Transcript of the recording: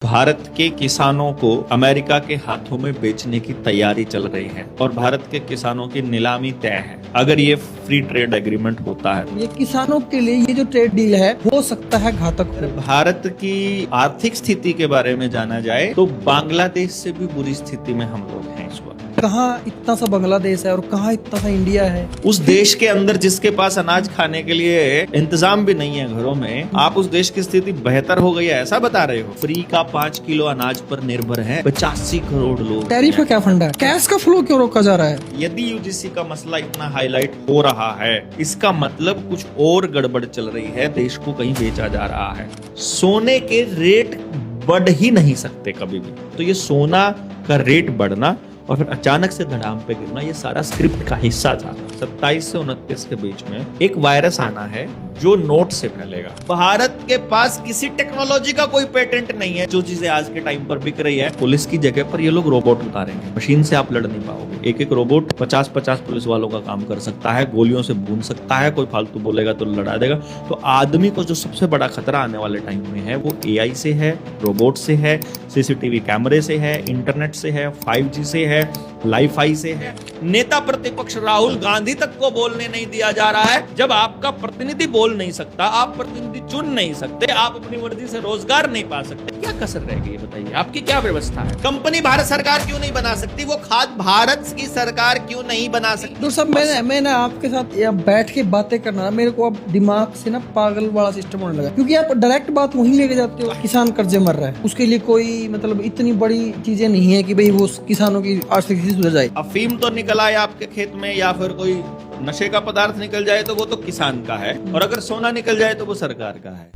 भारत के किसानों को अमेरिका के हाथों में बेचने की तैयारी चल रही है और भारत के किसानों की नीलामी तय है अगर ये फ्री ट्रेड एग्रीमेंट होता है। ये किसानों के लिए ये जो ट्रेड डील है हो सकता है घातक हो। भारत की आर्थिक स्थिति के बारे में जाना जाए तो बांग्लादेश से भी बुरी स्थिति में हम लोग हैं इस वक्त। कहाँ इतना सा बांग्लादेश है और कहाँ इतना सा इंडिया है। उस देश के अंदर जिसके पास अनाज खाने के लिए इंतजाम भी नहीं है घरों में, आप उस देश की स्थिति बेहतर हो गई है ऐसा बता रहे हो। फ्री का 5 किलो अनाज पर निर्भर है 85 करोड़ लोग। टैरिफ का क्या फंडा है? कैश का फ्लो क्यों रोका जा रहा है? यदि यूजीसी का मसला इतना हाईलाइट हो रहा है इसका मतलब कुछ और गड़बड़ चल रही है, देश को कहीं बेचा जा रहा है। सोने के रेट बढ़ ही नहीं सकते कभी भी, तो ये सोना का रेट बढ़ना और फिर अचानक से धड़ाम पे गिरना ये सारा स्क्रिप्ट का हिस्सा था। 27 से 29 के बीच में एक वायरस आना है जो नोट से फैलेगा। भारत के पास किसी टेक्नोलॉजी का कोई पेटेंट नहीं है। जो चीजें आज के टाइम पर बिक रही है, पुलिस की जगह पर ये लोग रोबोट उतारेंगे। मशीन से आप लड़ नहीं पाओगे। एक एक रोबोट 50-50 पुलिस वालों का काम कर सकता है, गोलियों से भून सकता है, कोई फालतू बोलेगा तो लड़ा देगा। तो आदमी को जो सबसे बड़ा खतरा आने वाले टाइम में है वो AI से है, रोबोट से है, CCTV कैमरे से है, इंटरनेट से है, 5G से है, लाईफाई से है। नेता प्रतिपक्ष राहुल गांधी तक को बोलने नहीं दिया जा रहा है। जब आपका प्रतिनिधि बोल नहीं सकता, आप प्रतिनिधि चुन नहीं सकते, आप अपनी मर्जी से रोजगार नहीं पा सकते, क्या कसर रह गई बताइए? आपकी क्या व्यवस्था है? कंपनी भारत सरकार क्यों नहीं बना सकती? वो खाद भारत की सरकार क्यों नहीं बना सकती? डॉक्टर साहब मैं ना आपके साथ बैठ के बातें करना मेरे को अब दिमाग से ना पागल वाला सिस्टम होने लगा, क्योंकि आप डायरेक्ट बात वहीं लेके जाते हो। किसान कर्जे मर रहा है, उसके लिए कोई मतलब इतनी बड़ी चीजें नहीं है कि भाई वो किसानों की आर्थिक स्थिति सुधर जाए। अफीम तो निकल आए आपके खेत में या फिर कोई नशे का पदार्थ निकल जाए तो वो तो किसान का है, और अगर सोना निकल जाए तो वो सरकार का है।